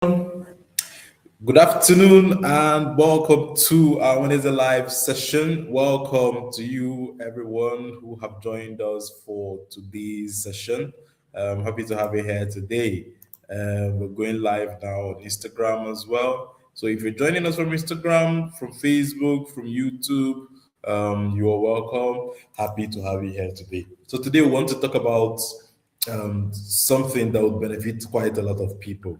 Good afternoon and welcome to our Wednesday live session. Welcome to you, everyone who have joined us for today's session. I'm happy to have you here today. We're going live now on Instagram as well. So if you're joining us from Instagram, from Facebook, from YouTube, you are welcome. Happy to have you here today. So today we want to talk about something that would benefit quite a lot of people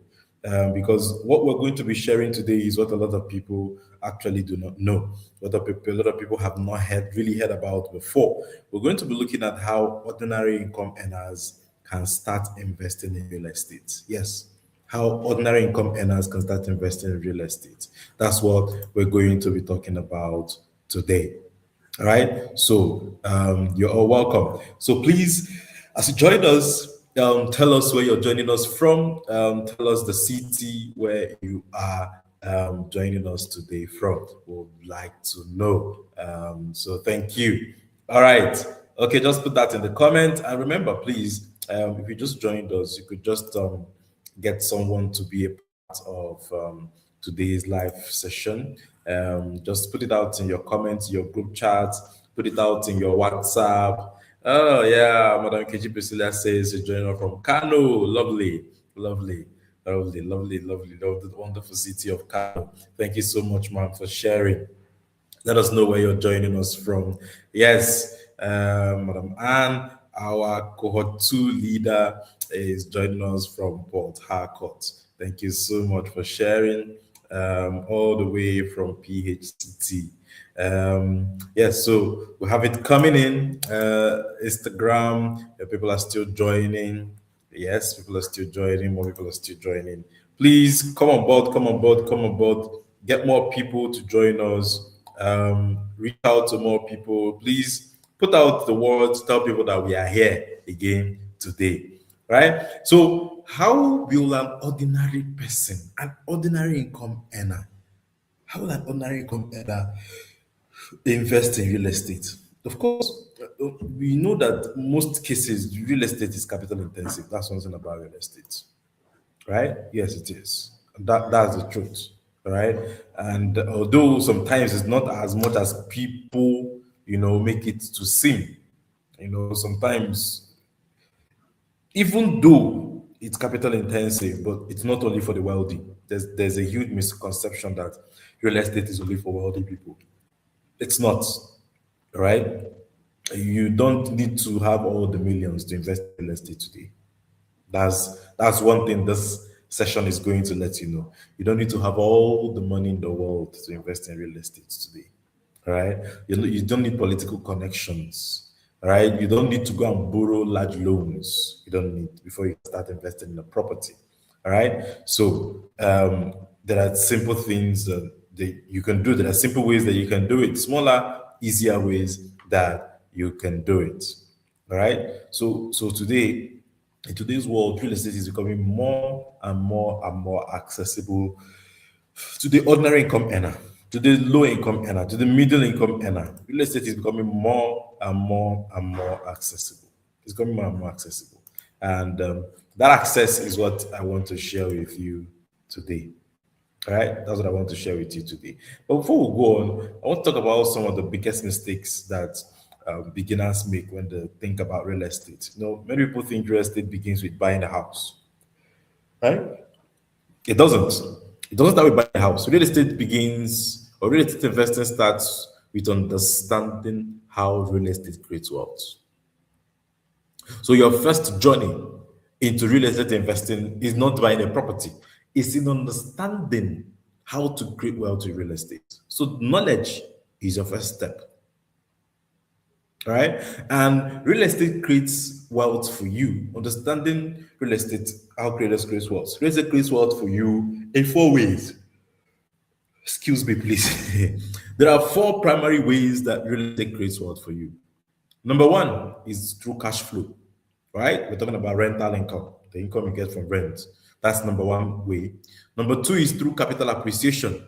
because what we're going to be sharing today is what a lot of people actually do not know, what a lot of people have not really heard about before. We're going to be looking at how ordinary income earners can start investing in real estate. Yes, how ordinary income earners can start investing in real estate. That's what we're going to be talking about today. All right. So you're all welcome. So please, as you join us, tell us where you're joining us from. Tell us the city where you are joining us today from. We'd like to know. So thank you. All right. Okay, just put that in the comment. And remember, please, if you just joined us, you could just get someone to be a part of today's live session. Just put it out in your comments, your group chats, put it out in your WhatsApp. Oh, yeah, Madam Keji Priscilla says you're joining us from Kano. Lovely, lovely, lovely, lovely, lovely, lovely, wonderful city of Kano. Thank you so much, ma'am, for sharing. Let us know where you're joining us from. Yes, Madam Anne, our cohort 2 leader, is joining us from Port Harcourt. Thank you so much for sharing all the way from PHCT. Yes, so we have it coming in. Instagram, people are still joining. Yes, people are still joining. More people are still joining. Please come on board, come on board, come on board. Get more people to join us. Reach out to more people. Please put out the words, tell people that we are here again today. Right? So, how will an ordinary person, an ordinary income earner, how will an ordinary income earner invest in real estate? Of course, we know that most cases real estate is capital intensive. That's one thing about real estate, right? Yes, it is. That's the truth, right? And although sometimes it's not as much as people, make it to seem, sometimes even though it's capital intensive, but it's not only for the wealthy. There's a huge misconception that real estate is only for wealthy people. It's not, right? You don't need to have all the millions to invest in real estate today. That's one thing this session is going to let you know. You don't need to have all the money in the world to invest in real estate today. All right. You don't need political connections. All right. You don't need to go and borrow large loans. You don't need before you start investing in a property. All right. So there are simple things that you can do. There are simple ways that you can do it. Smaller, easier ways that you can do it. All right. So today, in today's world, real estate is becoming more and more and more accessible to the ordinary income earner, to the low income earner, to the middle income earner. Real estate is becoming more and more and more accessible. It's becoming more and more accessible. And that access is what I want to share with you today. All right, that's what I want to share with you today. But before we go on, I want to talk about some of the biggest mistakes that beginners make when they think about real estate. Many people think real estate begins with buying a house, right? It doesn't. It doesn't start with buying a house. Real estate begins, or real estate investing starts with understanding how real estate creates wealth. So your first journey into real estate investing is not buying a property. It's in understanding how to create wealth in real estate. So knowledge is your first step. All right. And real estate creates wealth for you. Understanding real estate, how creators create wealth. Real estate creates wealth for you in 4 ways. Excuse me, please. There are 4 primary ways that real estate creates wealth for you. Number one is through cash flow, right? We're talking about rental income, the income you get from rent. That's number one way. Number two is through capital appreciation,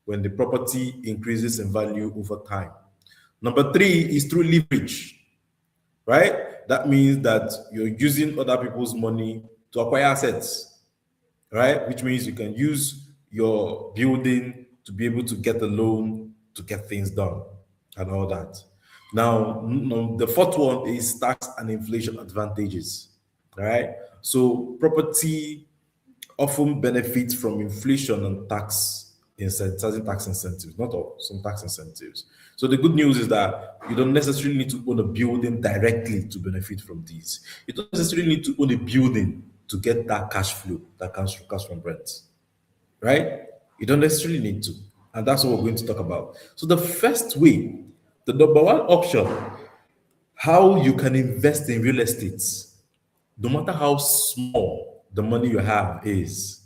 when the property increases in value over time. Number three is through leverage, right? That means that you're using other people's money to acquire assets. right? Which means you can use your building to be able to get a loan to get things done and all that. Now, the fourth one is tax and inflation advantages, right? So property often benefits from inflation and certain tax incentives, not all, some tax incentives. So the good news is that you don't necessarily need to own a building directly to benefit from these. You don't necessarily need to own a building to get that cash flow that comes from rent, right? You don't necessarily need to. And that's what we're going to talk about. So the first way, the number one option, how you can invest in real estate, no matter how small the money you have is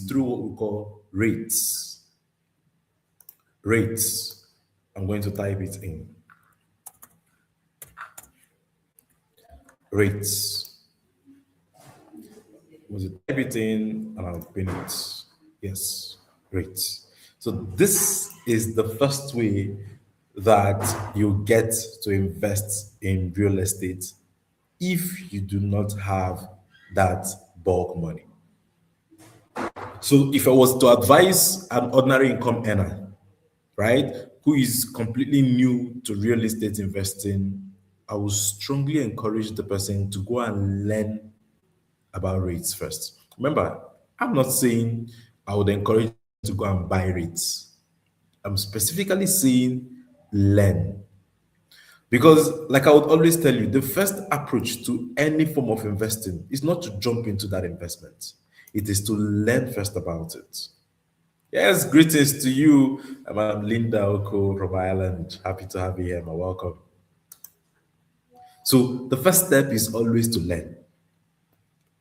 through what we call rates. Rates. I'm going to type it in. Rates. Was it type it in and I'll pin it? Yes, rates. So this is the first way that you get to invest in real estate if you do not have that bulk money. So if I was to advise an ordinary income earner, right, who is completely new to real estate investing, I would strongly encourage the person to go and learn about rates first. Remember, I'm not saying I would encourage you to go and buy rates. I'm specifically saying learn. Because, like I would always tell you, the first approach to any form of investing is not to jump into that investment, it is to learn first about it. Yes, greetings to you. I'm Linda Oko from Ireland. Happy to have you here. Welcome. So, the first step is always to learn.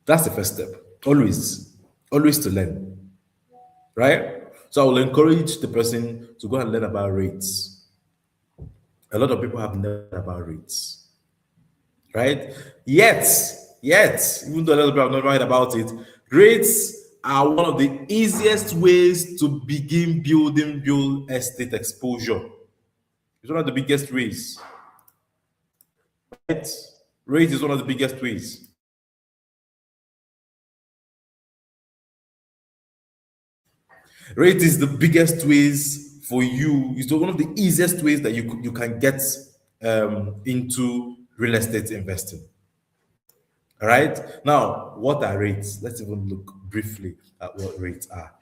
That's the first step. Always to learn, right? So, I will encourage the person to go and learn about rates. A lot of people have never learned about rates, right? Yet, even though a lot of people have never heard about it, rates are one of the easiest ways to begin building real estate exposure. It's one of the biggest ways. Right? Rate is one of the biggest ways. Rate is the biggest ways for you. It's one of the easiest ways that you can get into real estate investing. All right. Now, what are rates? Let's even look briefly at what rates are.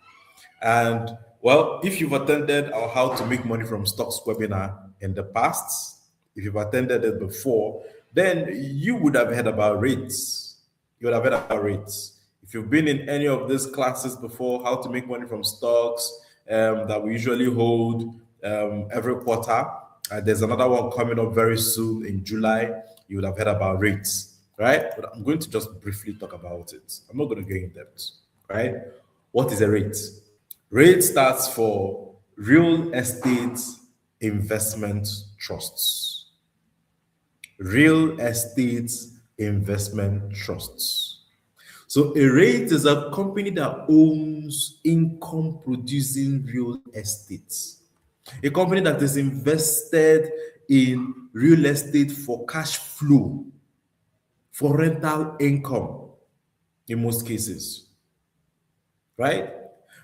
And well, if you've attended our How to Make Money from Stocks webinar in the past, if you've attended it before, then you would have heard about rates. You would have heard about rates. If you've been in any of these classes before, How to Make Money from Stocks, that we usually hold every quarter, there's another one coming up very soon in July. You would have heard about rates, right? But I'm going to just briefly talk about it. I'm not going to get in depth, right? What is a rate? REIT stands for Real Estate Investment Trusts. Real Estate Investment Trusts. So a REIT is a company that owns income producing real estate. A company that is invested in real estate for cash flow, for rental income in most cases, right?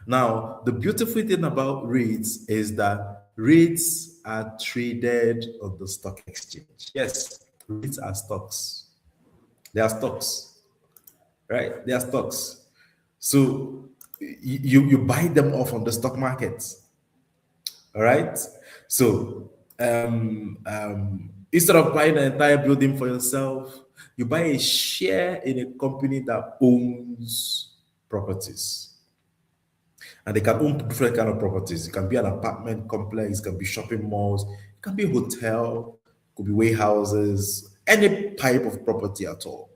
Now, the beautiful thing about REITs is that REITs are traded on the stock exchange. Yes, REITs are stocks. They are stocks, right? They are stocks. So you buy them off on the stock market. All right. So instead of buying an entire building for yourself, you buy a share in a company that owns properties. And they can own different kind of properties. It can be an apartment complex, it can be shopping malls, it can be a hotel, it could be warehouses, any type of property at all,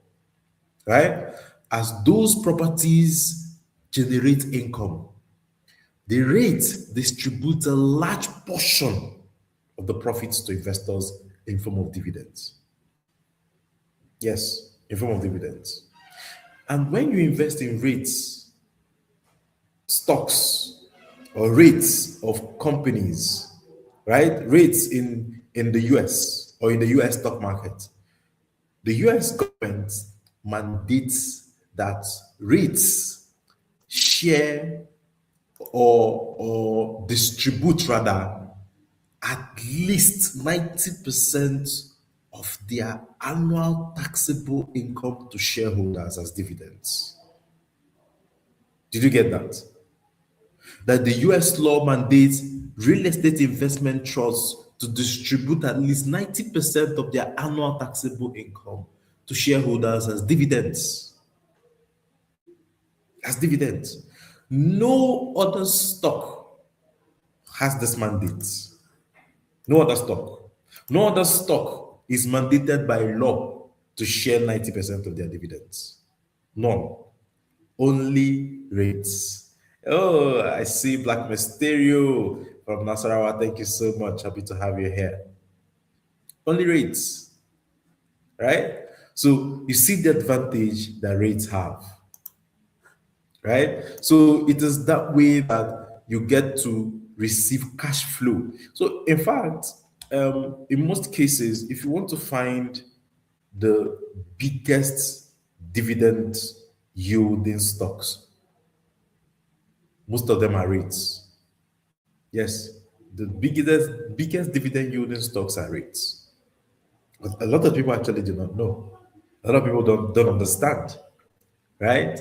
right? As those properties generate income, the REIT distributes a large portion of the profits to investors in form of dividends. Yes, in form of dividends. And when you invest in REITs, stocks, or REITs of companies, right? REITs in the US or in the US stock market. The US government mandates that REITs share or distribute rather at least 90% of their annual taxable income to shareholders as dividends. Did you get that? That the US law mandates real estate investment trusts to distribute at least 90% of their annual taxable income to shareholders as dividends. As dividends. No other stock has this mandate. No other stock. No other stock is mandated by law to share 90% of their dividends. None. Only REITs. Oh, I see Black Mysterio from Nasarawa. Thank you so much. Happy to have you here. Only REITs, right? So you see the advantage that REITs have, right? So it is that way that you get to receive cash flow. So in fact, in most cases, if you want to find the biggest dividend yielding stocks, most of them are REITs. Yes, the biggest dividend yielding stocks are REITs. But a lot of people actually do not know. A lot of people don't understand, right?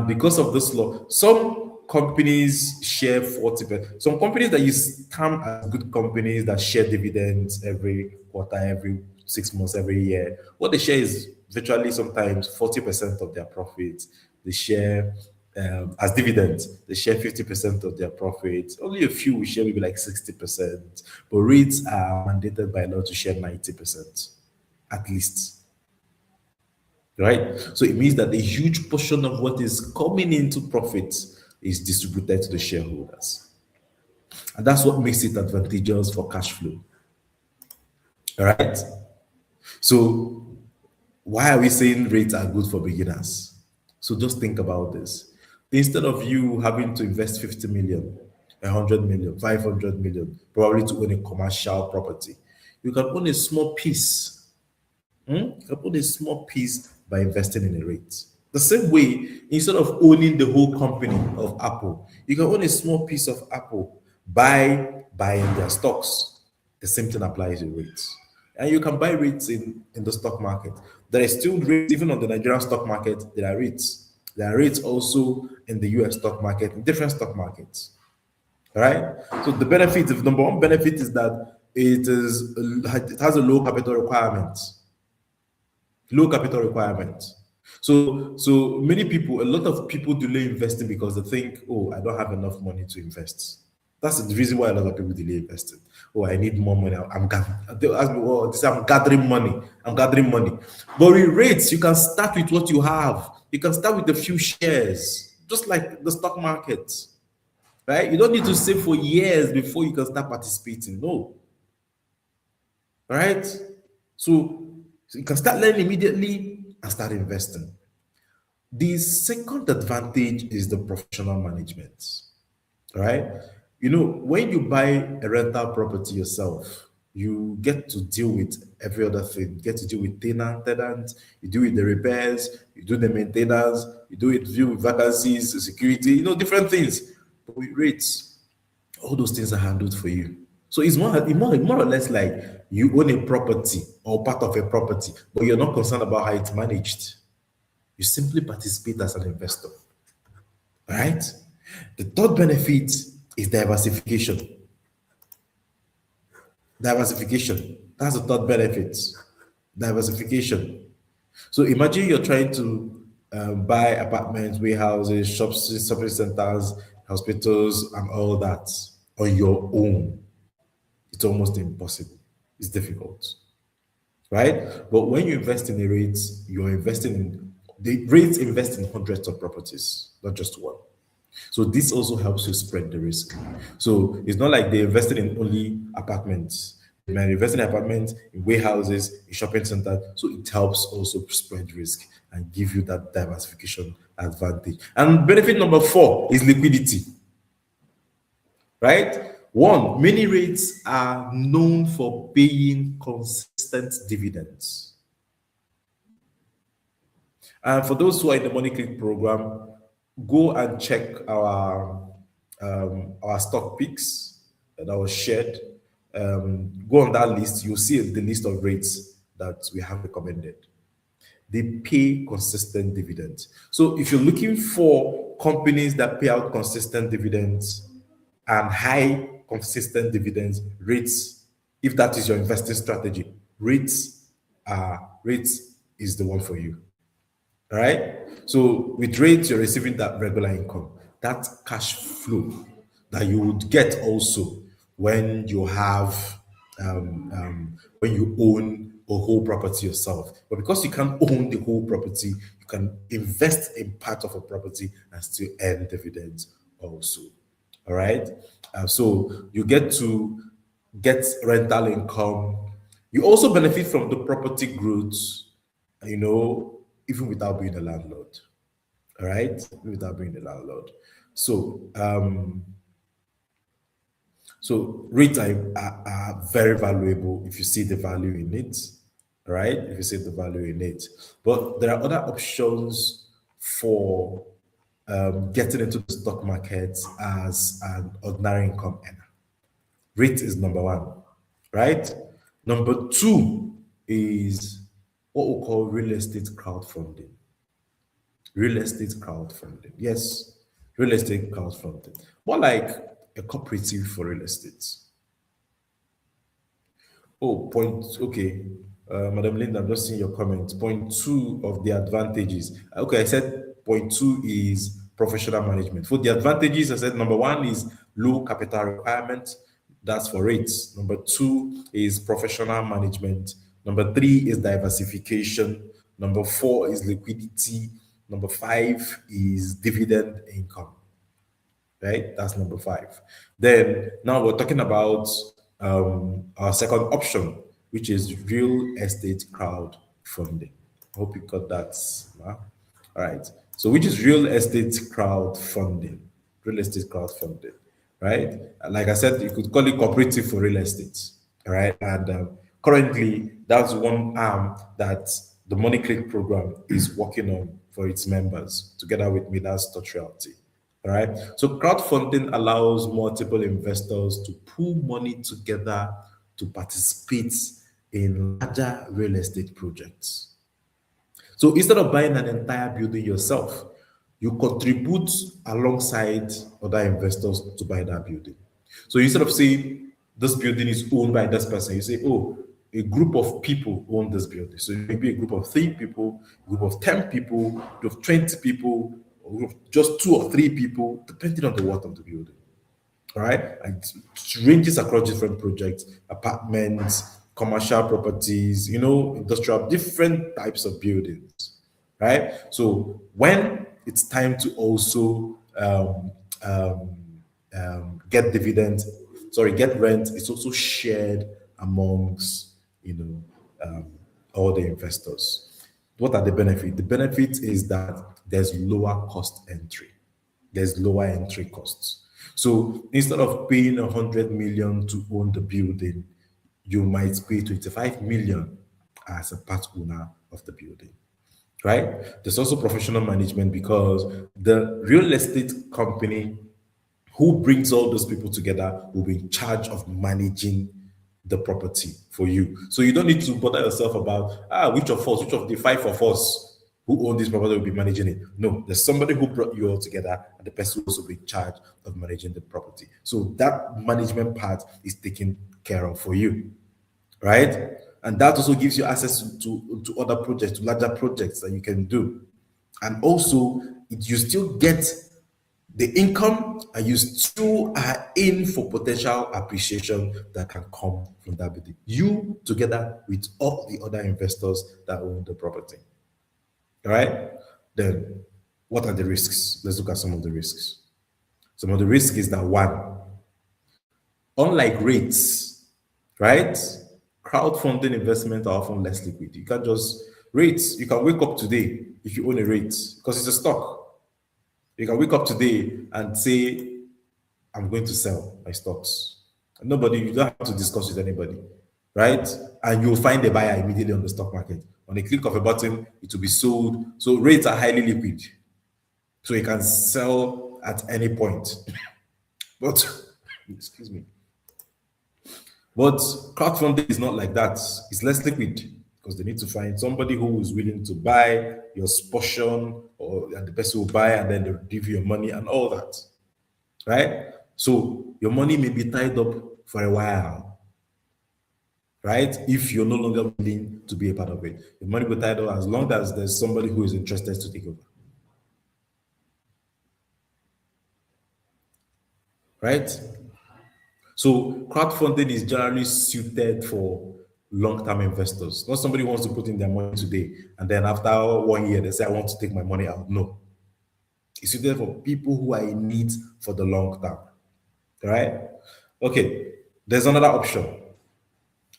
Because of this law, some companies share 40%. Some companies that you term as good companies that share dividends every quarter, every 6 months, every year, what they share is virtually sometimes 40% of their profits. They share as dividends. They share 50% of their profits. Only a few will share maybe like 60%. But REITs are mandated by law to share 90% at least. Right? So it means that a huge portion of what is coming into profits is distributed to the shareholders. And that's what makes it advantageous for cash flow. All right? So why are we saying REITs are good for beginners? So just think about this. Instead of you having to invest 50 million, 100 million, 500 million, probably to own a commercial property, you can own a small piece. You can own a small piece by investing in a REIT. The same way, instead of owning the whole company of Apple, you can own a small piece of Apple by buying their stocks. The same thing applies to REITs. And you can buy REITs in the stock market. There is still REITs, even on the Nigerian stock market, there are REITs. There are REITs also in the US stock market, in different stock markets. All right? So the benefit, the number one benefit is that it has a low capital requirement. Low capital requirement. So many people, a lot of people delay investing because they think, oh, I don't have enough money to invest. That's the reason why a lot of people delay investing. Oh, I need more money. They ask me, oh, I'm gathering money. I'm gathering money. But with REITs, you can start with what you have. You can start with a few shares, just like the stock market, right? You don't need to save for years before you can start participating. No, right? So you can start learning immediately and start investing. The second advantage is the professional management, right? You know, when you buy a rental property yourself, you get to deal with every other thing. You get to deal with tenants, you deal with the repairs, you do the maintenance, you deal with vacancies, security, different things. But with REITs, all those things are handled for you. So it's more or less like you own a property or part of a property, but you're not concerned about how it's managed. You simply participate as an investor. All right? The third benefit is diversification. Diversification. That's the third benefit. Diversification. So imagine you're trying to buy apartments, warehouses, shops, shopping centers, hospitals, and all that on your own. It's almost impossible. It's difficult, right? But when you invest in the REITs, you're investing in the REITs invest in hundreds of properties, not just one. So this also helps you spread the risk. So it's not like they invested in only apartments. They might invest in apartments, in warehouses, in shopping centers. So it helps also spread risk and give you that diversification advantage. And benefit number 4 is liquidity, right? One, many REITs are known for paying consistent dividends. And for those who are in the Money Click program, go and check our stock picks that was shared. Go on that list. You'll see the list of rates that we have recommended. They pay consistent dividends. So if you're looking for companies that pay out consistent dividends and high consistent dividends, rates, if that is your investing strategy, rates is the one for you. All right. So with rates, you're receiving that regular income, that cash flow that you would get also when you have when you own a whole property yourself. But because you can't own the whole property, you can invest in part of a property and still earn dividends also. All right. So you get to get rental income. You also benefit from the property growth, even without being a landlord. All right, without being a landlord. So REITs are very valuable if you see the value in it. All right, if you see the value in it. But there are other options for getting into the stock market as an ordinary income earner. REIT is number one, right? Number two is what we call real estate crowdfunding. Real estate crowdfunding. Yes, real estate crowdfunding. More like a cooperative for real estate. Oh, point. Okay. Madam Linda, I'm just seeing your comment. Point two of the advantages. Okay, I said point two is professional management. For the advantages, I said number one is low capital requirement. That's for rates. Number two is professional management. Number three is diversification. Number four is liquidity. Number five is dividend income. Right? That's number five. Then now we're talking about our second option, which is real estate crowdfunding. I hope you got that. All right. So, which is real estate crowdfunding? Real estate crowdfunding, right? Like I said, you could call it cooperative for real estate, right? And currently, that's one arm that the Money Click program is working on for its members, together with Midas Touch Realty. All right. So crowdfunding allows multiple investors to pool money together to participate in larger real estate projects. So instead of buying an entire building yourself, you contribute alongside other investors to buy that building. So instead of saying this building is owned by this person, you say, oh, a group of people own this building. So maybe a group of 3 people, a group of 10 people, a group of 20 people, or just 2 or 3 people, depending on the worth of the building. All right. And it ranges across different projects, apartments, commercial properties, industrial, different types of buildings. Right. So when it's time to also get rent, it's also shared amongst all the investors. What are the benefits? The benefit is that there's lower cost entry. There's lower entry costs. So instead of paying 100 million to own the building, you might pay 25 million as a part owner of the building. Right? There's also professional management because the real estate company who brings all those people together will be in charge of managing the property for you. So you don't need to bother yourself about which of the 5 of us who own this property will be managing it. No, there's somebody who brought you all together, and the person will also be in charge of managing the property. So that management part is taken care of for you, right? And that also gives you access to other projects, to larger projects that you can do. And also, you still get the income, and you still are in for potential appreciation that can come from that building. You together with all the other investors that own the property. All right. Then, what are the risks? Let's look at some of the risks. Some of the risk is that one, unlike rates, right? Crowdfunding investment are often less liquid. You can't just rates. You can wake up today if you own a rate because it's a stock. You can wake up today and say, I'm going to sell my stocks. You don't have to discuss with anybody, right? And you'll find a buyer immediately on the stock market. On a click of a button, it will be sold. So rates are highly liquid. So he can sell at any point. But excuse me. But crowdfunding is not like that. It's less liquid because they need to find somebody who is willing to buy your portion, or and the person will buy and then they'll give you your money and all that. Right? So your money may be tied up for a while. Right? If you're no longer willing to be a part of it. The money will be tied up as long as there's somebody who is interested to take over. Right? So crowdfunding is generally suited for long-term investors, not somebody who wants to put in their money today and then after 1 year they say, I want to take my money out. No. It's suited for people who are in need for the long term. Right? Okay. There's another option.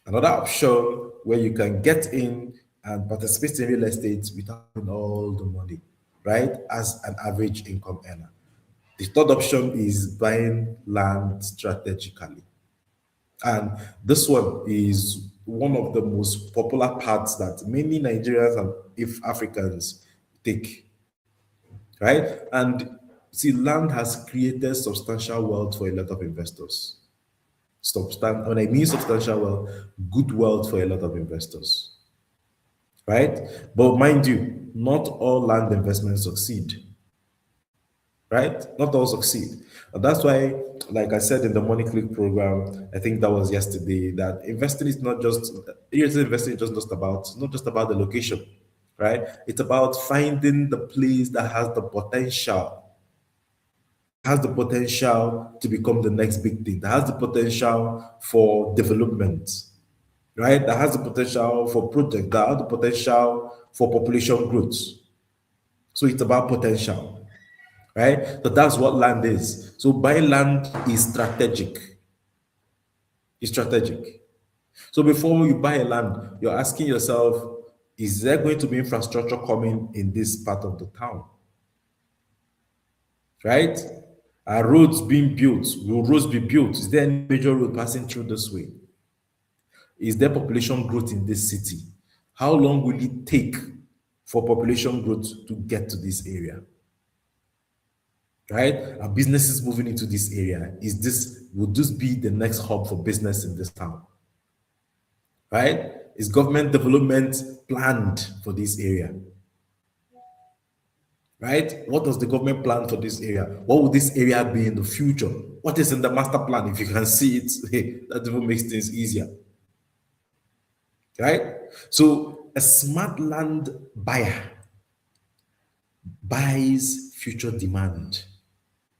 Another option where you can get in and participate in real estate without having all the money, right? As an average income earner. The third option is buying land strategically. And this one is one of the most popular paths that many Nigerians and if Africans take, right? And see, land has created substantial wealth for a lot of investors. When I mean substantial wealth, good wealth for a lot of investors, right? But mind you, not all land investments succeed, right? Not all succeed. And that's why, like I said in the Money Click program, I think that was yesterday, that investing is not just, investing is just not about, not just about the location, right? It's about finding the place that has the potential to become the next big thing, that has the potential for development, right? That has the potential for project, that has the potential for population growth. So it's about potential, right? So that's what land is. So buying land is strategic. It's strategic. So before you buy a land, you're asking yourself, is there going to be infrastructure coming in this part of the town? Right? Are roads being built? Will roads be built? Is there any major road passing through this way? Is there population growth in this city? How long will it take for population growth to get to this area? Right? Are businesses moving into this area? Would this be the next hub for business in this town? Right? Is government development planned for this area? Right? What does the government plan for this area? What would this area be in the future? What is in the master plan? If you can see it, hey, that even makes things easier. Right? So a smart land buyer buys future demand.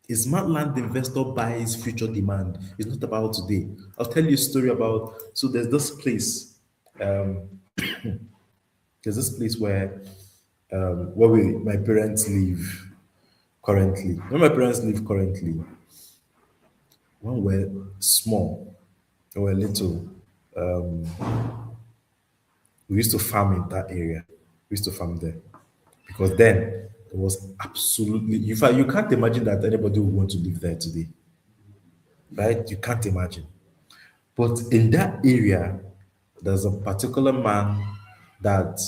A smart land investor buys future demand. It's not about today. I'll tell you a story about, so there's this place, where my parents live currently. When my parents live currently, when we're small, when we're little, we used to farm in that area. We used to farm there because then it was absolutely. In fact, you can't imagine that anybody would want to live there today, right? You can't imagine. But in that area, there's a particular man that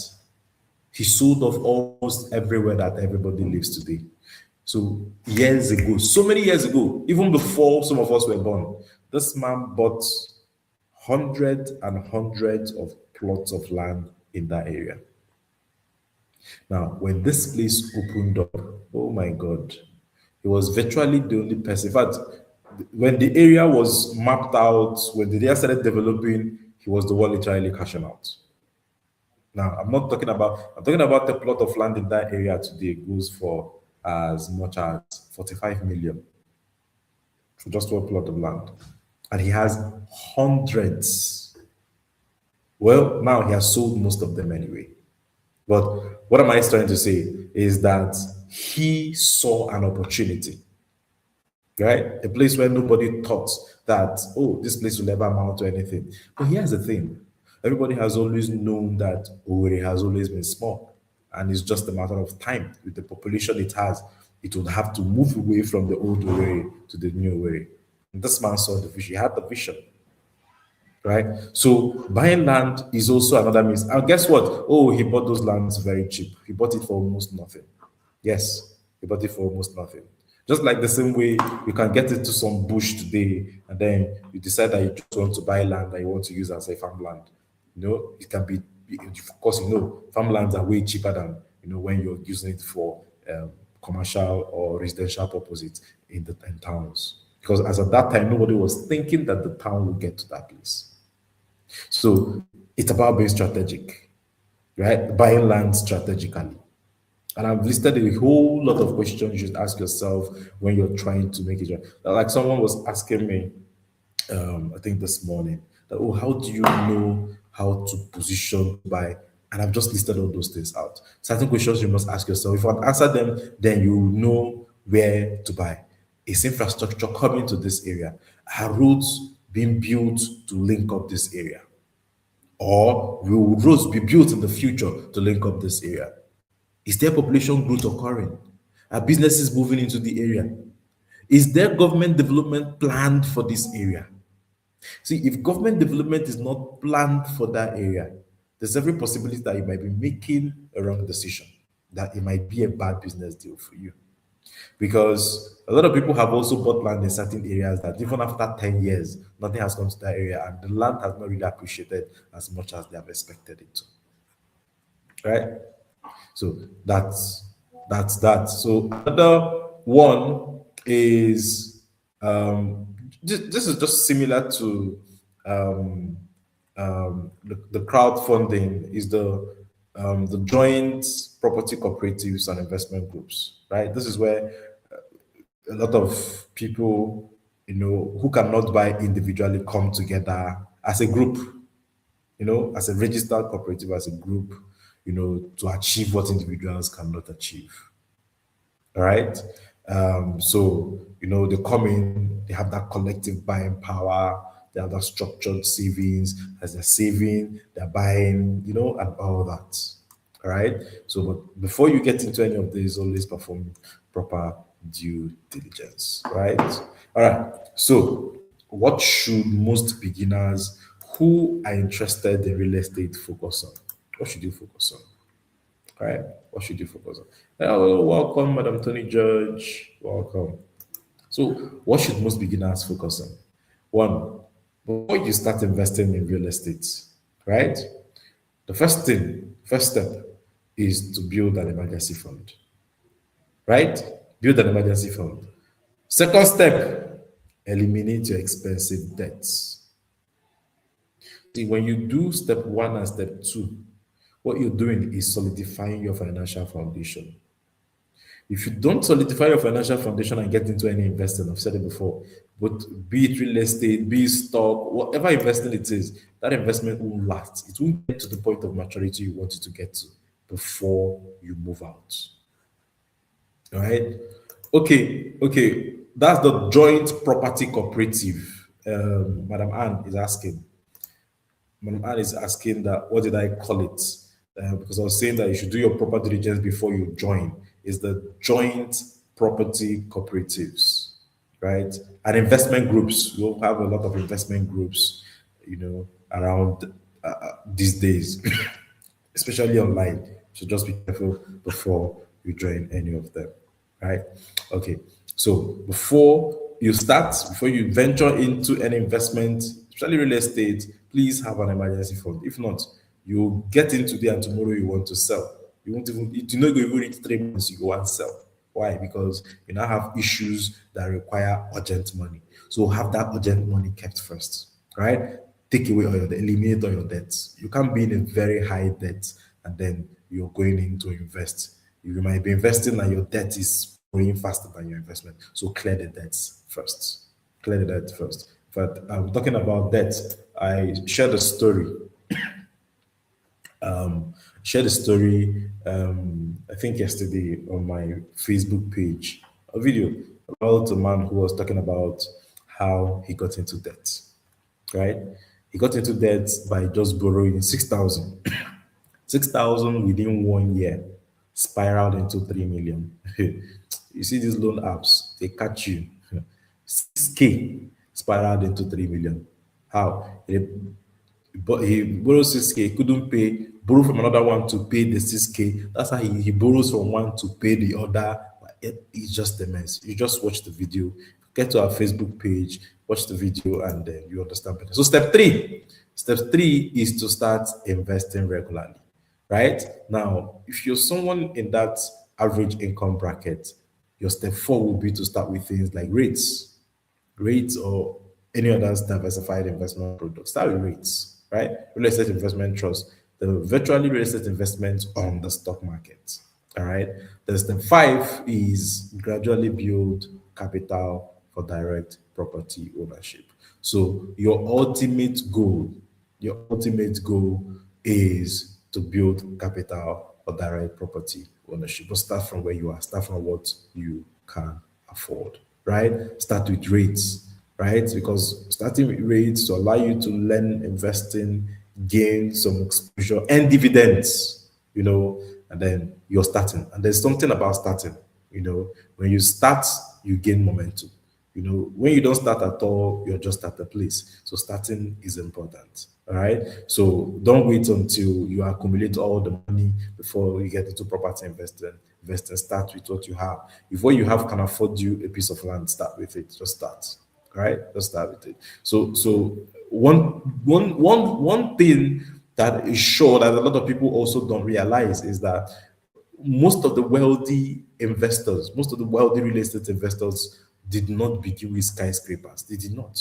he sold off almost everywhere that everybody lives today. So years ago, so many years ago, even before some of us were born, this man bought hundreds and hundreds of plots of land in that area. Now, when this place opened up, oh my God, he was virtually the only person. In fact, when the area was mapped out, when the area started developing, he was the one literally cashing out. Now, I'm talking about the plot of land in that area today goes for as much as 45 million for just one plot of land. And he has hundreds. Well, now he has sold most of them anyway. But what am I trying to say is that he saw an opportunity, right? A place where nobody thought that, oh, this place will never amount to anything. But here's the thing. Everybody has always known that Owerri has always been small, and it's just a matter of time. With the population it has, it would have to move away from the old Owerri to the new Owerri. And this man saw the vision. He had the vision, right? So buying land is also another means. And guess what? Oh, he bought those lands very cheap. He bought it for almost nothing. Yes, You bought it for almost nothing. Just like the same way you can get into some bush today and then you decide that you just want to buy land that you want to use as a farmland. It can be, of course, farmlands are way cheaper than, when you're using it for commercial or residential purposes in towns. Because as at that time, nobody was thinking that the town would get to that place. So it's about being strategic, right? Buying land strategically. And I've listed a whole lot of questions you should ask yourself when you're trying to make it right. Like someone was asking me, I think this morning, that, oh, how do you know how to position to buy? And I've just listed all those things out. Certain questions you must ask yourself. If you answer them, then you know where to buy. Is infrastructure coming to this area? Are roads being built to link up this area? Or will roads be built in the future to link up this area? Is there population growth occurring? Are businesses moving into the area? Is there government development planned for this area? See, if government development is not planned for that area, there's every possibility that you might be making a wrong decision, that it might be a bad business deal for you. Because a lot of people have also bought land in certain areas that even after 10 years, nothing has come to that area and the land has not really appreciated as much as they have expected it to. Right? So that's that. So another one is this is just similar to the crowdfunding, is the joint property cooperatives and investment groups, right? This is where a lot of people, who cannot buy individually come together as a group, as a registered cooperative, as a group, to achieve what individuals cannot achieve. All right. So, they come in, they have that collective buying power, they have that structured savings. As they're saving, they're buying, and all that. All right. So, but before you get into any of this, always perform proper due diligence. Right. All right. So, what should most beginners who are interested in real estate focus on? What should you focus on? All right. What should you focus on? Hello, welcome, Madam Tony Judge. Welcome. So, what should most beginners focus on? One, before you start investing in real estate, right? The first step is to build an emergency fund, right? Build an emergency fund. Second step, eliminate your expensive debts. See, when you do step one and step two, what you're doing is solidifying your financial foundation. If you don't solidify your financial foundation and get into any investing, I've said it before, but be it real estate, be it stock, whatever investing it is, that investment won't last. It won't get to the point of maturity you want it to get to before you move out. All right. Okay. That's the joint property cooperative. Madam Anne is asking. Madam Anne is asking that, what did I call it? Because I was saying that you should do your proper diligence before you join. Is the joint property cooperatives, right? And investment groups. You'll have a lot of investment groups, around these days, especially online. So just be careful before you join any of them, right? Okay. So before you venture into any investment, especially real estate, please have an emergency fund. If not, you get into there and tomorrow you want to sell. You won't even, even reach 3 months, you go and sell. Why? Because you now have issues that require urgent money. So have that urgent money kept first, right? Take away all your debt, eliminate all your debts. You can't be in a very high debt and then you're going in to invest. You might be investing and your debt is growing faster than your investment. So clear the debts first. Clear the debt first. But I'm talking about debt. I shared a story. Shared a story, I think yesterday on my Facebook page, a video about a man who was talking about how he got into debt, right? He got into debt by just borrowing 6,000. 6,000 within 1 year spiraled into 3 million. You see these loan apps, they catch you. 6K spiraled into 3 million. How? But he borrowed 6K, he couldn't pay, borrow from another one to pay the 6K. That's how he borrows from one to pay the other. it's just immense. You just watch the video, get to our Facebook page, watch the video, and then you understand better. So step three is to start investing regularly, right? Now, if you're someone in that average income bracket, your step four will be to start with things like rates or any other diversified investment product. Start with rates, right? Real estate investment trust, the virtually real estate investments on the stock market. All right. The step five is gradually build capital for direct property ownership. So your ultimate goal is to build capital for direct property ownership. But start from where you are, start from what you can afford, right? Start with rates, right? Because starting with rates to allow you to learn investing, gain some exposure and dividends, and then you're starting. And there's something about starting, when you start, you gain momentum. When you don't start at all, you're just at the place. So starting is important. All right. So don't wait until you accumulate all the money before you get into property investing. Investing, start with what you have. If what you have can afford you a piece of land, start with it. Just start. All right. Just start with it. So one thing that is sure that a lot of people also don't realize is that most of the wealthy investors, most of the wealthy real estate investors did not begin with skyscrapers. They did not,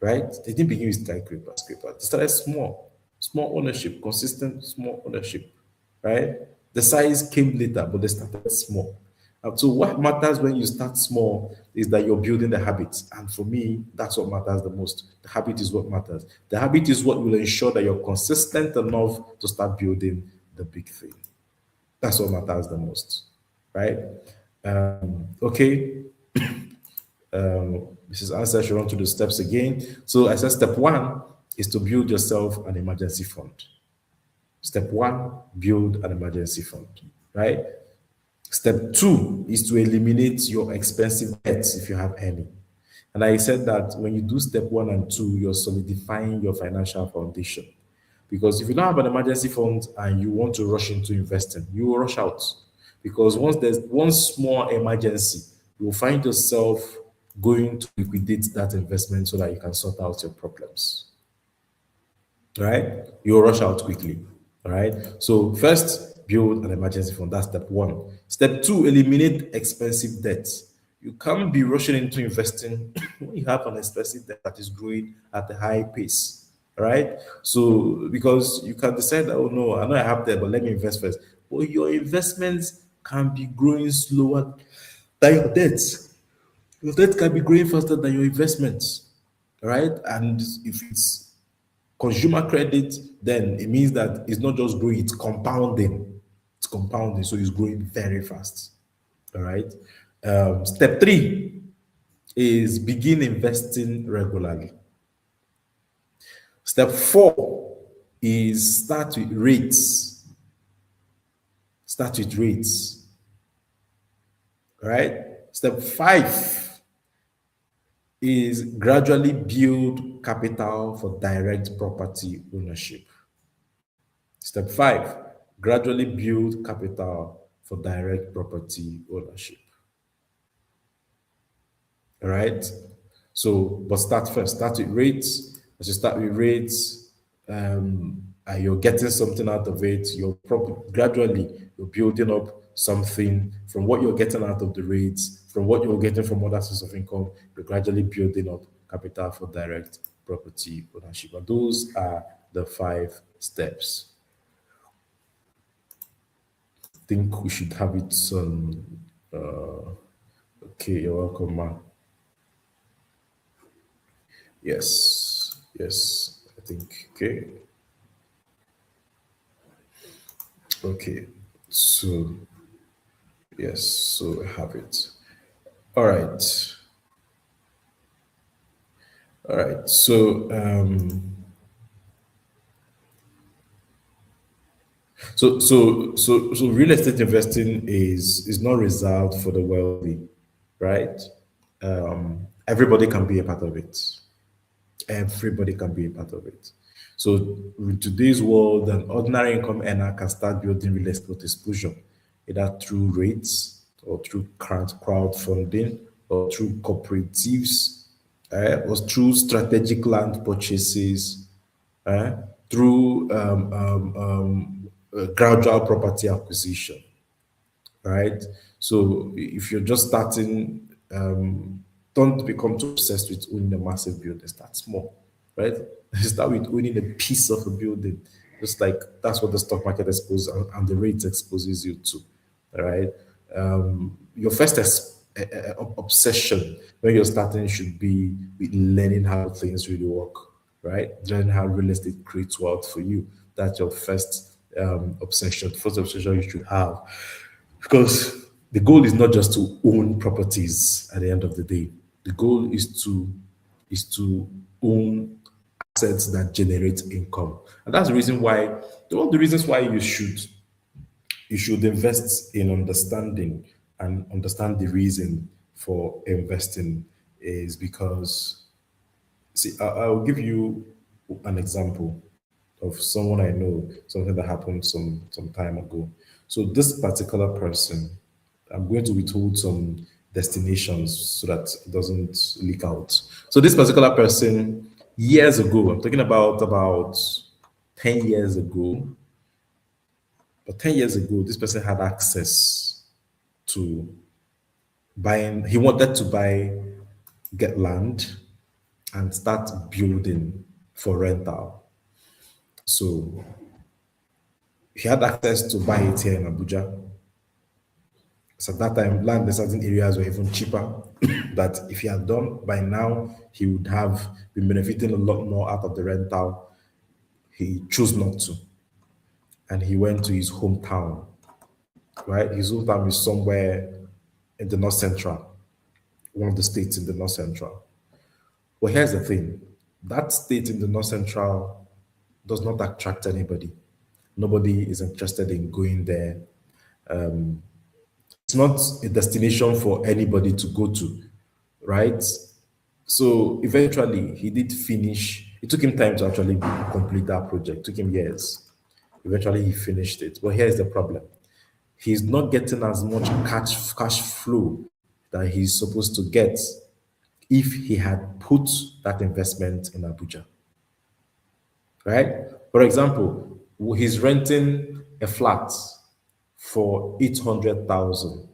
right? They didn't begin with skyscrapers. They started small ownership, consistent small ownership, right? The size came later, but they started small. And so what matters when you start small is that you're building the habits. And for me, that's what matters the most. The habit is what matters. The habit is what will ensure that you're consistent enough to start building the big thing. That's what matters the most, right? Okay. Mrs. Answer should run through the steps again. So I said step one is to build yourself an emergency fund. Step one, build an emergency fund, right? Step two is to eliminate your expensive debts if you have any. And I said that when you do step one and two, you're solidifying your financial foundation. Because if you don't have an emergency fund and you want to rush into investing, you will rush out. Because once there's one small emergency, you will find yourself going to liquidate that investment so that you can sort out your problems. Right? You'll rush out quickly. All right. So first, build an emergency fund. That's step one. Step two, eliminate expensive debts. You can't be rushing into investing when you have an expensive debt that is growing at a high pace. All right. So because you can decide that, oh no, I know I have debt, but let me invest first. But your investments can be growing slower than your debts. Your debt can be growing faster than your investments. All right. And if it's consumer credit, then it means that it's not just growing, it's compounding. It's compounding, so it's growing very fast. All right. Step three is begin investing regularly. Step four is start with rates. Start with rates. All right. Step five is gradually build capital for direct property ownership. Step five, gradually build capital for direct property ownership. All right. So, but start first. Start with rates. As you start with rates, and you're getting something out of it. Gradually you're building up something from what you're getting out of the rates, from what you're getting from other sources of income. You're gradually building up capital for direct property ownership. And those are the 5 steps. I think we should have it on. Okay, you're welcome, ma. Yes, I think. Okay, so yes, so I have it. All right, So, so real estate investing is not reserved for the wealthy, right? Everybody can be a part of it. Everybody can be a part of it. So in today's world, an ordinary income earner can start building real estate exposure, either through rates, or through crowdfunding, or through cooperatives, or through strategic land purchases, eh, through gradual property acquisition, right? So if you're just starting, don't become too obsessed with owning a massive building. Start small, right? Start with owning a piece of a building. Just like that's what the stock market exposes and the rates exposes you to, all right? Your first obsession when you're starting should be with learning how things really work, right? Learn how real estate creates wealth for you. That's your first obsession, first obsession you should have. Because the goal is not just to own properties at the end of the day. The goal is to own assets that generate income. And that's the reason why one of the reasons why you should invest in understanding and understand the reason for investing is because, see, I'll give you an example of someone I know, something that happened some time ago. So this particular person, I'm going to withhold some destinations so that it doesn't leak out. So this particular person, years ago, I'm talking about 10 years ago, but 10 years ago, this person had access to buying, he wanted to get land and start building for rental. So he had access to buy it here in Abuja. So at that time, land in certain areas were even cheaper. But if he had done by now, he would have been benefiting a lot more out of the rental. He chose not to. And he went to his hometown, right? His hometown is somewhere in the North Central, one of the states in the North Central. Well, here's the thing, that state in the North Central does not attract anybody. Nobody is interested in going there. It's not a destination for anybody to go to, right? So eventually he did finish. It took him time to actually complete that project. It took him years. Eventually he finished it. But here's the problem. He's not getting as much cash flow that he's supposed to get if he had put that investment in Abuja. Right? For example, he's renting a flat for 800,000.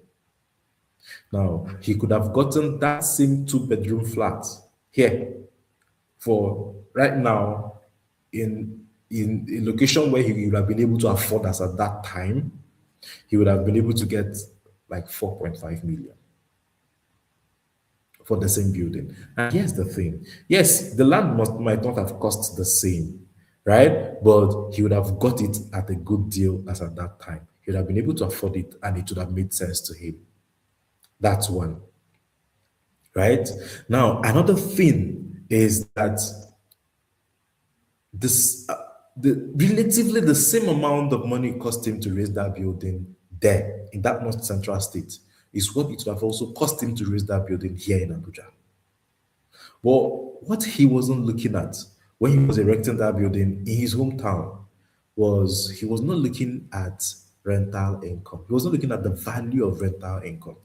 Now, he could have gotten that same two-bedroom flat here for right now in a location where he would have been able to afford us at that time. He would have been able to get like 4.5 million for the same building. And here's the thing. Yes, the land might not have cost the same, right? But he would have got it at a good deal as at that time. He would have been able to afford it and it would have made sense to him. That's one. Right? Now, another thing is that this relatively the same amount of money it cost him to raise that building there in that North Central state is what it would have also cost him to raise that building here in Abuja. But what he wasn't looking at when he was erecting that building in his hometown was he was not looking at rental income. He was not looking at the value of rental income.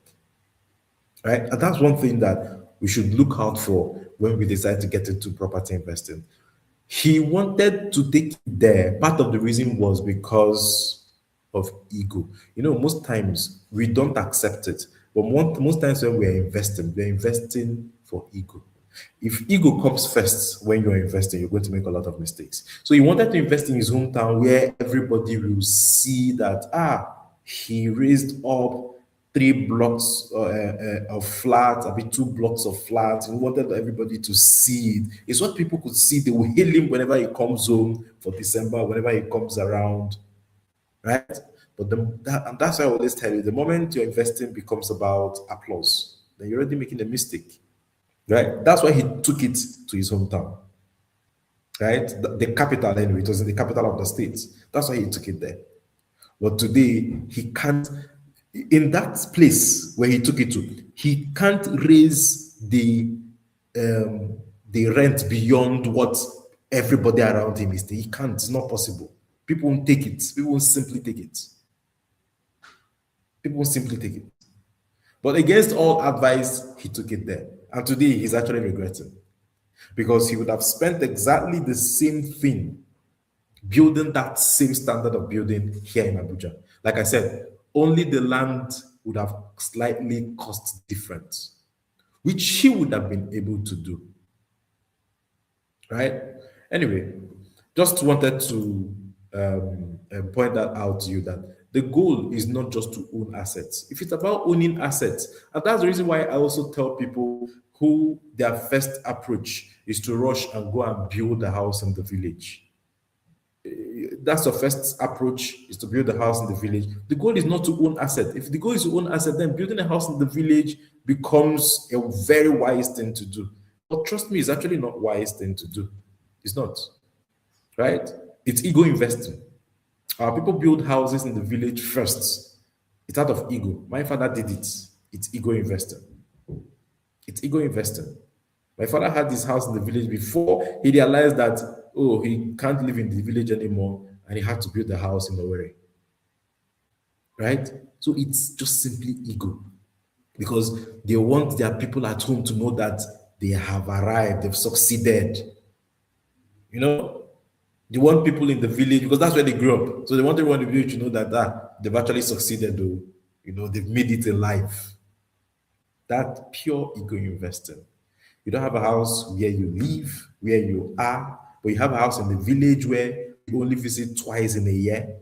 Right? And that's one thing that we should look out for when we decide to get into property investing. He wanted to take it there. Part of the reason was because of ego. Most times we don't accept it, but most times when we're investing for ego. If ego comes first when you're investing, you're going to make a lot of mistakes. So he wanted to invest in his hometown where everybody will see that, he raised up 3 blocks of flats, I mean 2 blocks of flats. He wanted everybody to see it. It's what people could see. They will hail him whenever he comes home for December, whenever he comes around, right? But and that's why I always tell you, the moment your investing becomes about applause, then you're already making a mistake, right? That's why he took it to his hometown, right? The capital, anyway, it was in the capital of the state. That's why he took it there. But today, he can't, in that place where he took it to, he can't raise the rent beyond what everybody around him is. He can't, it's not possible. People won't take it. People won't simply take it. People won't simply take it. But against all advice, he took it there. And today he's actually regretting because he would have spent exactly the same thing building that same standard of building here in Abuja. Like I said, only the land would have slightly cost different, which he would have been able to do. Right? Anyway, just wanted to point that out to you that the goal is not just to own assets. If it's about owning assets, and that's the reason why I also tell people who their first approach is to rush and go and build a house in the village. That's the first approach, is to build a house in the village. The goal is not to own asset. If the goal is to own asset, then building a house in the village becomes a very wise thing to do. But trust me, it's actually not wise thing to do. It's not, right? It's ego investing. Our people build houses in the village first. It's out of ego. My father did it. It's ego investing. It's ego investing. My father had this house in the village before he realized that, oh, he can't live in the village anymore, and he had to build a house in Owerri. Right? So it's just simply ego, because they want their people at home to know that they have arrived, they've succeeded. You know, they want people in the village because that's where they grew up. So they want everyone in the village to know that they've actually succeeded, though. You know, they've made it in life. That pure ego investing. You don't have a house where you live, where you are, but you have a house in the village where you only visit twice in a year.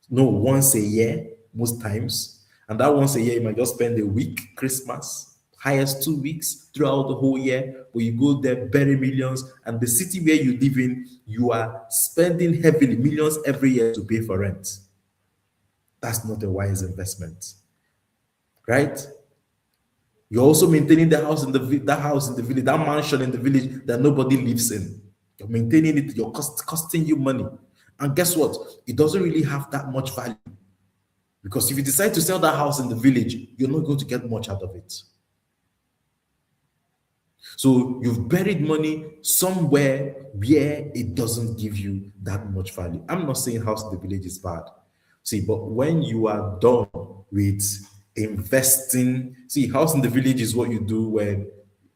No, once a year, most times. And that once a year, you might just spend a week, Christmas, highest 2 weeks throughout the whole year, where you go there, bury millions. And the city where you live in, you are spending heavily, millions every year to pay for rent. That's not a wise investment, right? You're also maintaining the house in the that house in the village, that mansion in the village that nobody lives in. You're maintaining it. You're costing you money, and guess what? It doesn't really have that much value, because if you decide to sell that house in the village, you're not going to get much out of it. So you've buried money somewhere where it doesn't give you that much value. I'm not saying house in the village is bad. See, but when you are done with investing, see, house in the village is what you do when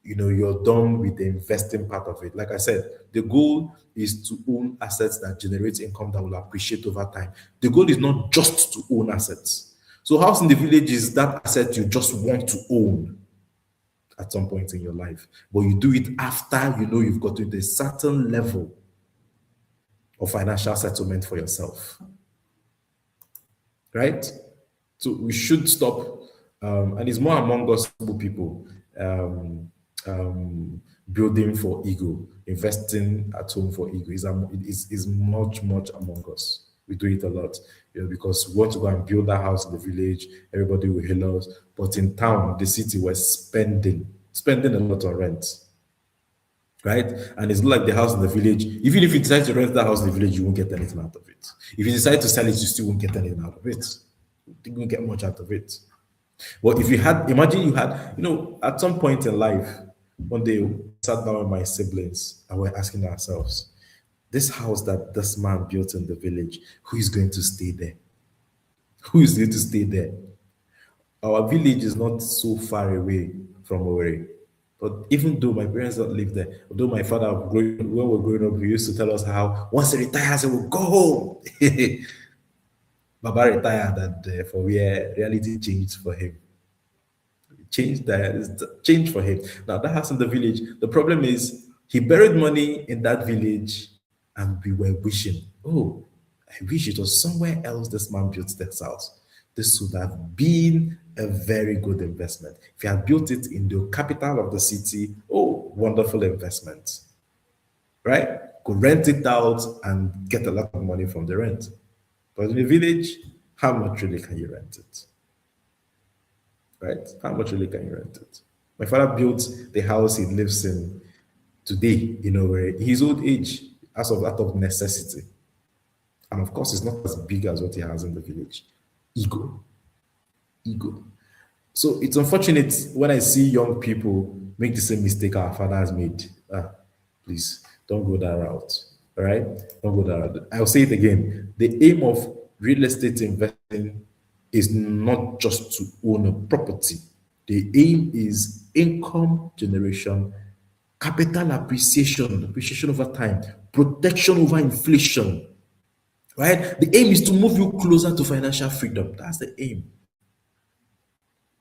you're done with the investing part of it. Like I said, the goal is to own assets that generate income that will appreciate over time. The goal is not just to own assets. So house in the village is that asset you just want to own at some point in your life, but you do it after you've got to a certain level of financial settlement for yourself, right? So we should stop, and it's more among us people, building for ego, investing at home for ego is much among us. We do it a lot, because we want to go and build that house in the village. Everybody will hail us, but in town, the city, we're spending a lot on rent, right? And it's not like the house in the village. Even if you decide to rent that house in the village, you won't get anything out of it. If you decide to sell it, you still won't get anything out of it. You won't get much out of it. But if you had, imagine you had, at some point in life, one day we sat down with my siblings and we're asking ourselves, this house that this man built in the village, who is going to stay there? Who is going to stay there? Our village is not so far away from Owerri. But even though my parents don't live there, although my father, when we were growing up, he used to tell us how once he retires, he will go home. Baba retired, and for where reality changed for him. Changed for him. Now that house in the village, the problem is he buried money in that village, and we were wishing, oh, I wish it was somewhere else this man built this house. This would have been a very good investment. If you had built it in the capital of the city, oh, wonderful investment, right? Could rent it out and get a lot of money from the rent. But in the village, how much really can you rent it? Right? How much really can you rent it? My father built the house he lives in today, where his old age, out of necessity. And of course, it's not as big as what he has in the village. Ego. So it's unfortunate when I see young people make the same mistake our father has made. Please, don't go that route. All right? Don't go that route. I'll say it again. The aim of real estate investing is not just to own a property. The aim is income generation, capital appreciation over time, protection over inflation, right? The aim is to move you closer to financial freedom. That's the aim,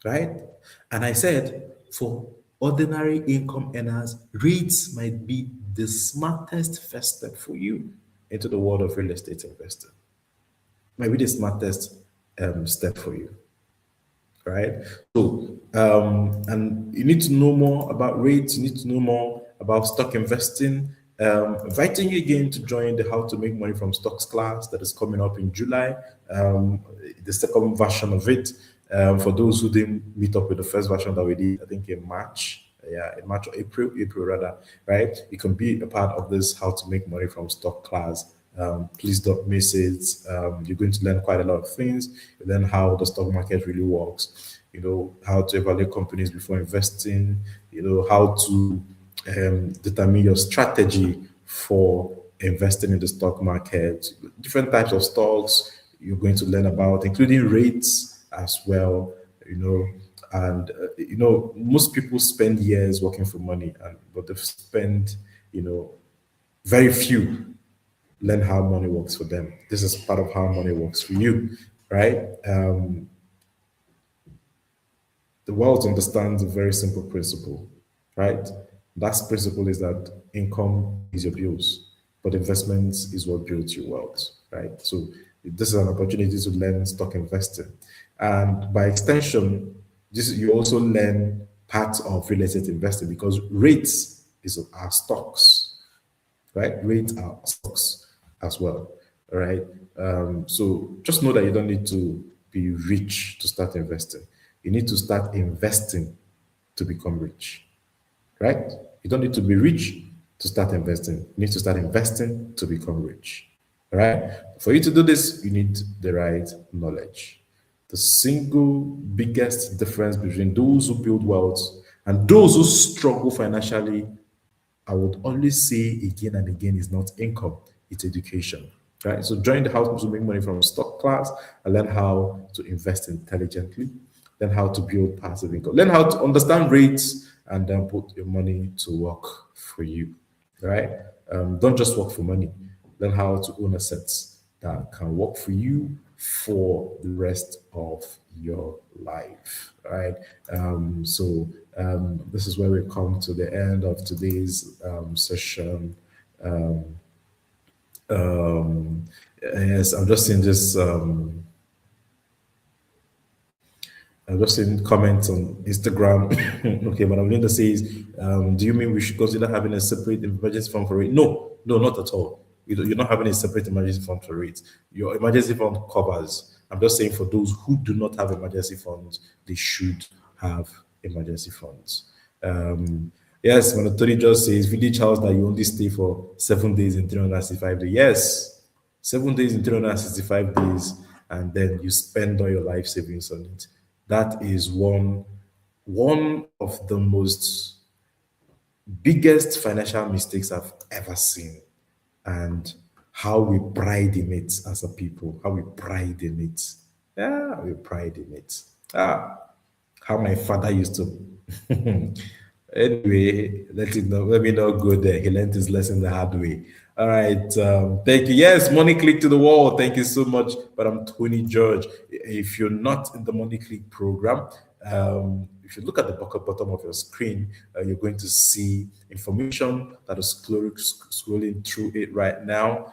right? And I said, for ordinary income earners, REITs might be the smartest first step for you into the world of real estate investing. Might be the smartest step for you, right? So, and you need to know more about rates. You need to know more about stock investing. Inviting you again to join the How to Make Money from Stocks class that is coming up in July. The second version of it. For those who didn't meet up with the first version that we did, I think in March. Yeah, in March or April rather, right? You can be a part of this How to Make Money from Stock class. Please don't miss it. You're going to learn quite a lot of things. You learn how the stock market really works. You know how to evaluate companies before investing. You know how to determine your strategy for investing in the stock market. Different types of stocks you're going to learn about, including rates as well. You know, and most people spend years working for money, but they've spent very few learn how money works for them. This is part of how money works for you, right? The world understands a very simple principle, right? That principle is that income is your bills, but investments is what builds your wealth, right? So this is an opportunity to learn stock investing. And by extension, you also learn parts of real estate investing because rates are stocks, right? Rates are stocks as well, all right? So just know that you don't need to be rich to start investing. You need to start investing to become rich, right? You don't need to be rich to start investing. You need to start investing to become rich, all right? For you to do this, you need the right knowledge. The single biggest difference between those who build wealth and those who struggle financially, I would always say again and again, is not income, it's education. Right? So join the How to Make Money from Stock class and learn how to invest intelligently, learn how to build passive income, learn how to understand rates, and then put your money to work for you. Right? Don't just work for money. Learn how to own assets that can work for you for the rest of your life. Right? This is where we come to the end of today's session. Yes, I'm just seeing this. I'm just seeing comments on Instagram. Okay, but I'm going to say is, do you mean we should consider having a separate emergency fund for it? No, not at all. You're not having a separate emergency fund for it. Your emergency fund covers. I'm just saying for those who do not have emergency funds, they should have emergency funds. Yes, when Tony just says village house that you only stay for 7 days in 365 days. Yes, 7 days in 365 days, and then you spend all your life savings on it. That is one of the most biggest financial mistakes I've ever seen, and how we pride in it as a people. How we pride in it. Yeah, we pride in it. How my father used to. Anyway, let me not go there. He learned his lesson the hard way. All right. Thank you. Yes, Money Click to the wall. Thank you so much. But I'm Tony George. If you're not in the Money Click program, if you look at the bottom of your screen, you're going to see information that is scrolling through it right now.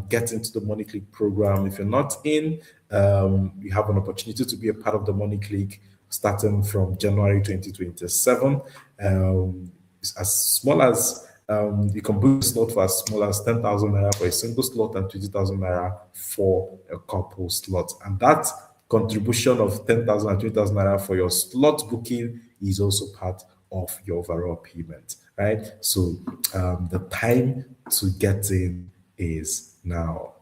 Get into the Money Click program. If you're not in, you have an opportunity to be a part of the Money Click starting from January 2027. It's as small as you can book a slot for as small as 10,000 naira for a single slot and 20,000 naira for a couple slots. And that contribution of 10,000 and 20,000 naira for your slot booking is also part of your overall payment, right? So the time to get in is now.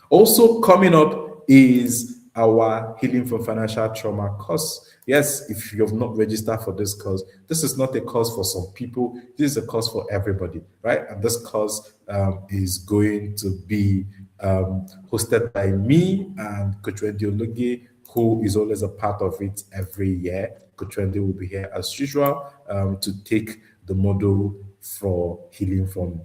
Also coming up is our Healing from Financial Trauma course. Yes, if you have not registered for this course, this is not a course for some people. This is a course for everybody, right? And this course is going to be hosted by me and Coach Wendy Ologe, who is always a part of it every year. Coach Wendy will be here as usual to take the model for healing from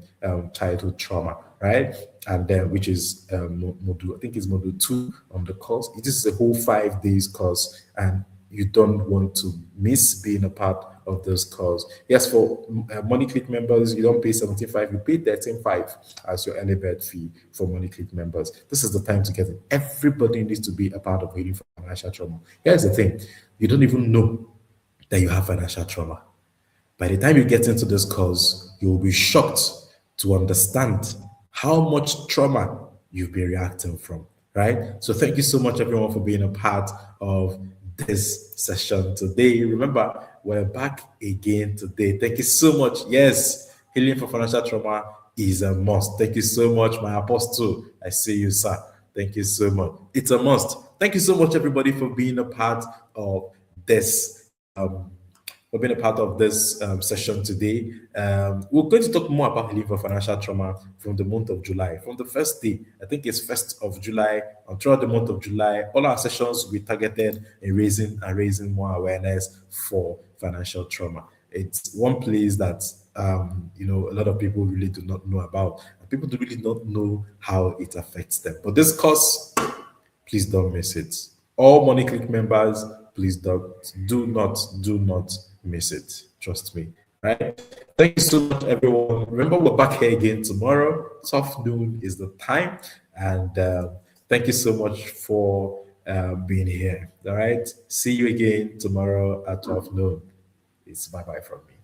childhood trauma, right? And then, which is module, I think it's module 2 on the course. It is a whole 5 days course, and you don't want to miss being a part of those course. Yes, for Money Click members, you don't pay 17.5, you pay 13.5 as your early bird fee for Money Click members. This is the time to get it. Everybody needs to be a part of healing from financial trauma. Here's the thing: you don't even know that you have financial trauma. By the time you get into this course, you will be shocked to understand how much trauma you've been reacting from, right? So thank you so much, everyone, for being a part of this session today. Remember, we're back again today. Thank you so much. Yes, healing for financial trauma is a must. Thank you so much, my apostle. I see you, sir. Thank you so much. It's a must. Thank you so much, everybody, for being a part of this for being a part of this session today. We're going to talk more about healing for financial trauma from the month of July. From the first day, I think it's 1st of July, and throughout the month of July, all our sessions will be targeted in raising more awareness for financial trauma. It's one place that a lot of people really do not know about, and people do really not know how it affects them. But this course, please don't miss it. All Money Click members, please do not miss it. Trust me. Right? Thank you so much, everyone. Remember, we're back here again tomorrow. 12 noon is the time. And thank you so much for being here. All right. See you again tomorrow at 12 noon. It's bye-bye from me.